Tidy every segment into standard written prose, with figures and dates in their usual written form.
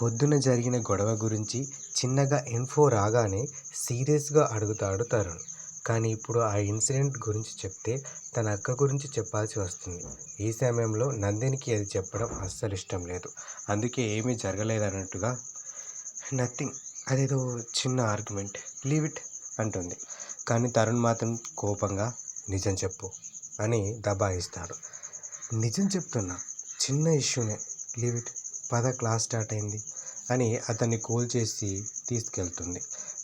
పొద్దున జరిగిన గొడవ గురించి చిన్నగా ఇన్ఫో రాగానే సీరియస్గా అడుగుతాడు తరుణ్. కానీ ఇప్పుడు ఆ ఇన్సిడెంట్ గురించి చెప్తే తన అక్క గురించి చెప్పాల్సి వస్తుంది. ఈ సమయంలో నందినికి అది చెప్పడం అస్సలు ఇష్టం లేదు. అందుకే ఏమీ జరగలేదన్నట్టుగా నథింగ్, అదేదో చిన్న ఆర్గ్యుమెంట్, లీవ్ ఇట్ అంటుంది. కానీ తరుణ్ మాత్రం కోపంగా నిజం చెప్పు అని దబాయిస్తాడు. నిజం చెప్తున్నా, చిన్న ఇష్యూనే, లీవ్ ఇట్, పద క్లాస్ స్టార్ట్ అయింది అని అతన్ని కూల్ చేసి తీసుకెళ్తుంది.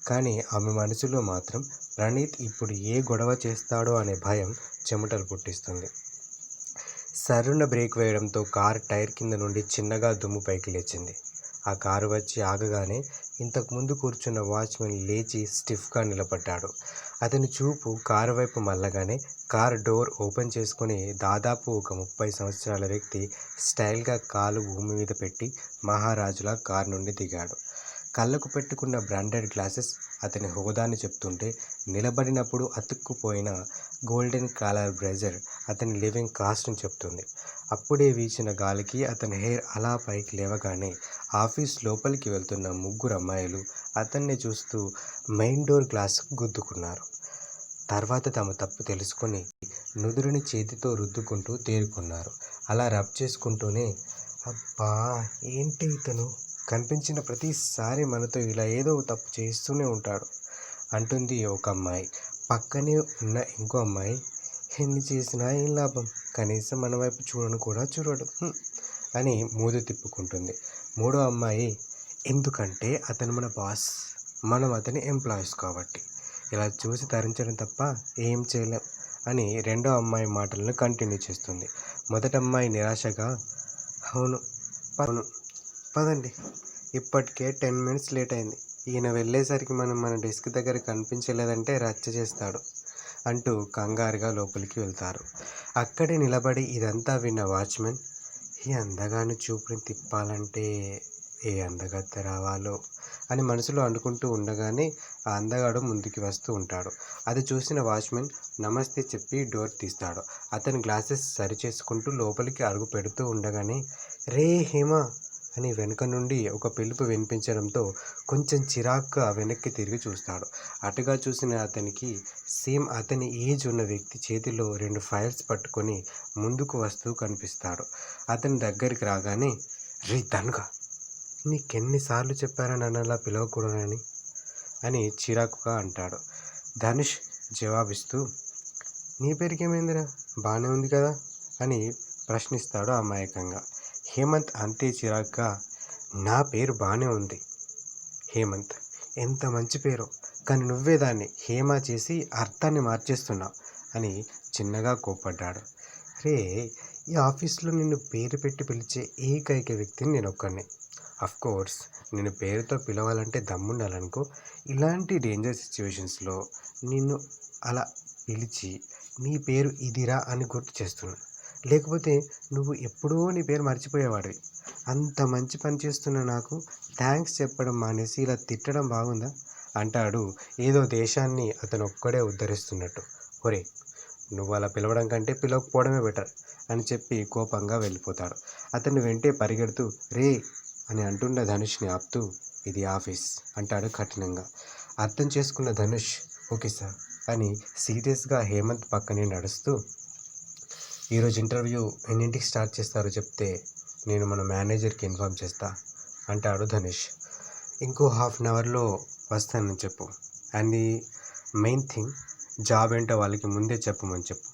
కానీ ఆమె మనసులో మాత్రం ప్రణీత్ ఇప్పుడు ఏ గొడవ చేస్తాడో అనే భయం చెమటలు పుట్టిస్తుంది. సర్రున బ్రేక్ వేయడంతో కారు టైర్ కింద నుండి చిన్నగా దుమ్ము పైకి లేచింది. ఆ కారు వచ్చి ఆగగానే ఇంతకుముందు కూర్చున్న వాచ్మెన్ లేచి స్టిఫ్గా నిలబడ్డాడు. అతని చూపు కారు వైపు మళ్ళగానే కారు డోర్ ఓపెన్ చేసుకుని దాదాపు ఒక 30 సంవత్సరాల వ్యక్తి స్టైల్గా కాలు భూమి మీద పెట్టి మహారాజులా కారు నుండి దిగాడు. కళ్ళకు పెట్టుకున్న బ్రాండెడ్ గ్లాసెస్ అతని హోదాని చెప్తుంటే, నిలబడినప్పుడు అతుక్కుపోయిన గోల్డెన్ కాలర్ బ్రేజర్ అతని లివింగ్ కాస్ట్ని చెప్తుంది. అప్పుడే వీచిన గాలికి అతని హెయిర్ అలా పైకి లేవగానే ఆఫీస్ లోపలికి వెళ్తున్న 3 అమ్మాయిలు అతన్ని చూస్తూ మెయిన్ డోర్ గ్లాస్కు గుద్దుకున్నారు. తర్వాత తమ తప్పు తెలుసుకొని నుదురుని చేతితో రుద్దుకుంటూ తేరుకున్నారు. అలా రబ్ చేసుకుంటూనే, అబ్బా ఏంటి ఇతను, కనిపించిన ప్రతిసారి మనతో ఇలా ఏదో తప్పు చేస్తూనే ఉంటాడు అంటుంది ఒక అమ్మాయి. పక్కనే ఉన్న ఇంకో అమ్మాయి, ఎన్ని చేసినా ఏం లాభం, కనీసం మన వైపు చూడను కూడా చూడడు అని మూదు తిప్పుకుంటుంది. మూడో అమ్మాయి, ఎందుకంటే అతను మన బాస్, మనం అతని ఎంప్లాయీస్ కాబట్టి ఇలా చూసి తరించడం తప్ప ఏం చేయలేం అని రెండో అమ్మాయి మాటలను కంటిన్యూ చేస్తుంది. మొదటి అమ్మాయి నిరాశగా, అవును అవును పదండి, ఇప్పటికే 10 మినిట్స్ లేట్ అయింది, ఈయన వెళ్ళేసరికి మనం మన డెస్క్ దగ్గర కనిపించలేదంటే రచ్చ చేస్తాడు అంటూ కంగారుగా లోపలికి వెళ్తారు. అక్కడే నిలబడి ఇదంతా విన్న వాచ్మెన్, ఈ అందగాని చూపుని తిప్పాలంటే ఏ అందగత్తె రావాలో అని మనసులో అనుకుంటూ ఉండగానే ఆ అందగాడు ముందుకి వస్తూ ఉంటాడు. అది చూసిన వాచ్మెన్ నమస్తే చెప్పి డోర్ తీస్తాడు. అతని గ్లాసెస్ సరి చేసుకుంటూ లోపలికి అడుగు పెడుతూ ఉండగానే, రే హేమ అని వెనుక నుండి ఒక పిలుపు వినిపించడంతో కొంచెం చిరాగ్గా వెనక్కి తిరిగి చూస్తాడు. అటుగా చూసిన అతనికి సేమ్ అతని ఏజ్ ఉన్న వ్యక్తి చేతిలో 2 ఫైల్స్ పట్టుకొని ముందుకు వస్తూ కనిపిస్తాడు. అతని దగ్గరికి రాగానే, రే దన్గా, నీకెన్నిసార్లు చెప్పారా నన్ను అలా పిలవకూడదని అని చిరాకుగా అంటాడు. ధనుష్ జవాబిస్తూ, నీ పేరుకేమైందిరా, బాగానే ఉంది కదా అని ప్రశ్నిస్తాడు అమాయకంగా. హేమంత్ అంతే చిరాగ్గా, నా పేరు బాగానే ఉంది హేమంత్, ఎంత మంచి పేరు, కానీ నువ్వే దాన్ని హేమ చేసి అర్థాన్ని మార్చేస్తున్నావు అని చిన్నగా కోప్పడ్డాడు. రే, ఈ ఆఫీస్లో నిన్ను పేరు పెట్టి పిలిచే ఏకైక వ్యక్తిని నేను ఒక్కడిని. కోర్స్ నేను పేరుతో పిలవాలంటే దమ్ముండాలనుకో. ఇలాంటి డేంజర్ సిచ్యువేషన్స్లో నిన్ను అలా పిలిచి నీ పేరు ఇదిరా అని గుర్తు చేస్తున్నా, లేకపోతే నువ్వు ఎప్పుడో నీ పేరు మర్చిపోయేవాడివి. అంత మంచి పని చేస్తున్న నాకు థ్యాంక్స్ చెప్పడం మానేసి ఇలా తిట్టడం బాగుందా అంటాడు, ఏదో దేశాన్ని అతను ఒక్కడే ఉద్ధరిస్తున్నట్టు. ఒరే, నువ్వు అలా పిలవడం కంటే పిలవకపోవడమే బెటర్ అని చెప్పి కోపంగా వెళ్ళిపోతాడు. అతన్ని వెంటే పరిగెడుతూ రే అని అంటున్న ధనుష్ని ఆపుతూ, ఇది ఆఫీస్ అంటాడు కఠినంగా. అర్థం చేసుకున్న ధనుష్ ఓకే సార్ అని సీరియస్గా హేమంత్ పక్కనే నడుస్తూ, ఈరోజు ఇంటర్వ్యూ ఎన్నింటికి స్టార్ట్ చేస్తారో చెప్తే నేను మన మేనేజర్కి ఇన్ఫామ్ చేస్తా అంటాడు ధనుష్. ఇంకో 1/2 అవర్లో వస్తానని చెప్పు. And the main thing, job ఏంటో వాళ్ళకి ముందే చెప్పమని చెప్పు.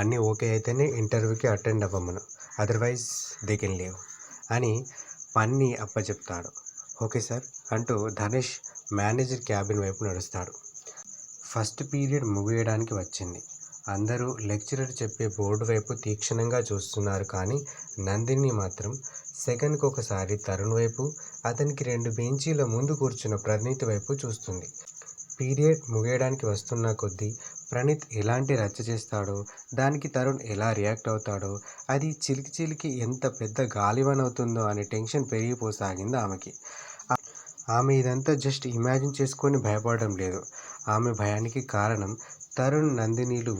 అన్నీ ఓకే అయితేనే ఇంటర్వ్యూకి అటెండ్ అవ్వమను, అదర్వైజ్ దే కెన్ లీవ్ అని పన్ని అప్పచెప్తాడు. ఓకే సార్ అంటూ ధనుష్ మేనేజర్ క్యాబిన్ వైపు నడుస్తాడు. ఫస్ట్ పీరియడ్ ముగియడానికి వచ్చింది. అందరూ లెక్చరర్ చెప్పే బోర్డు వైపు తీక్షణంగా చూస్తున్నారు. కానీ నందిని మాత్రం సెకండ్కి ఒకసారి తరుణ్ వైపు, అతనికి 2 బెంచీల ముందు కూర్చున్న ప్రణీత్ వైపు చూస్తుంది. పీరియడ్ ముగియడానికి వస్తున్న కొద్దీ ప్రణీత్ ఎలాంటి రచ్చ చేస్తాడో, దానికి తరుణ్ ఎలా రియాక్ట్ అవుతాడో, అది చిలికి చిలికి ఎంత పెద్ద గాలివాన్ అవుతుందో అనే టెన్షన్ పెరిగిపోసాగింది ఆమెకి. ఆమె ఇదంతా జస్ట్ ఇమాజిన్ చేసుకొని భయపడడం లేదు. ఆమె భయానికి కారణం తరుణ్ నందినిలు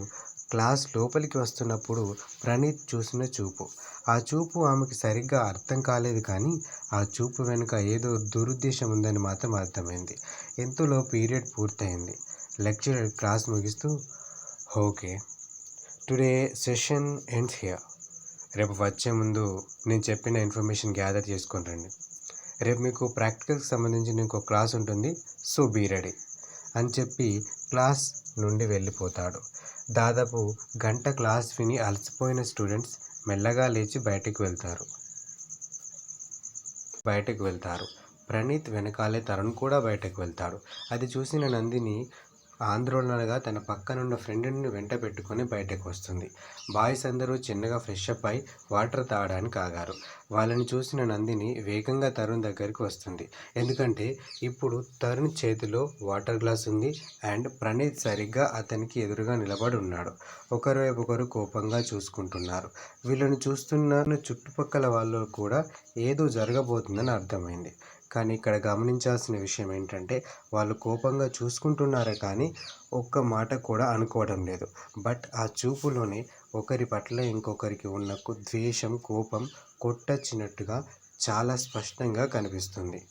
క్లాస్ లోపలికి వస్తున్నప్పుడు ప్రణీత్ చూసిన చూపు. ఆ చూపు ఆమెకి సరిగ్గా అర్థం కాలేదు కానీ ఆ చూపు వెనుక ఏదో దురుద్దేశం ఉందని మాత్రం అర్థమైంది. ఇంతలో పీరియడ్ పూర్తయింది. లెక్చరర్ క్లాస్ ముగిస్తూ, okay, today session ends here. రేపు వచ్చే ముందు నేను చెప్పిన ఇన్ఫర్మేషన్ గ్యాదర్ చేసుకొని రండి. రేపు మీకు ప్రాక్టికల్కి సంబంధించిన ఇంకో క్లాస్ ఉంటుంది, సో బీ రెడీ అని చెప్పి క్లాస్ నుండి వెళ్ళిపోతాడు. దాదాపు గంట క్లాస్ విని అలసిపోయిన స్టూడెంట్స్ మెల్లగా లేచి బయటకు వెళ్తారు. ప్రణీత్ వెనకాలే తరుణ్ కూడా బయటకు వెళ్తాడు. అది చూసిన నందిని ఆందోళనగా తన పక్కనున్న ఫ్రెండ్ని వెంట పెట్టుకొని బయటకు వస్తుంది. బాయ్స్ అందరూ చిన్నగా ఫ్రెష్ అప్ అయి వాటర్ తాగడానికి ఆగారు. వాళ్ళని చూసిన నందిని వేగంగా తరుణ్ దగ్గరికి వస్తుంది. ఎందుకంటే ఇప్పుడు తరుణ్ చేతిలో వాటర్ గ్లాస్ ఉంది అండ్ ప్రణీత్ సరిగ్గా అతనికి ఎదురుగా నిలబడి ఉన్నాడు. ఒకరి వైపు ఒకరు కోపంగా చూసుకుంటున్నారు. వీళ్ళని చూస్తున్న చుట్టుపక్కల వాళ్ళు కూడా ఏదో జరగబోతుందని అర్థమైంది. కానీ ఇక్కడ గమనించాల్సిన విషయం ఏంటంటే వాళ్ళు కోపంగా చూసుకుంటున్నారే కానీ ఒక్క మాట కూడా అనుకోవడం లేదు. బట్ ఆ చూపులోనే ఒకరి పట్ల ఇంకొకరికి ఉన్న ద్వేషం, కోపం కొట్టొచ్చినట్టుగా చాలా స్పష్టంగా కనిపిస్తుంది.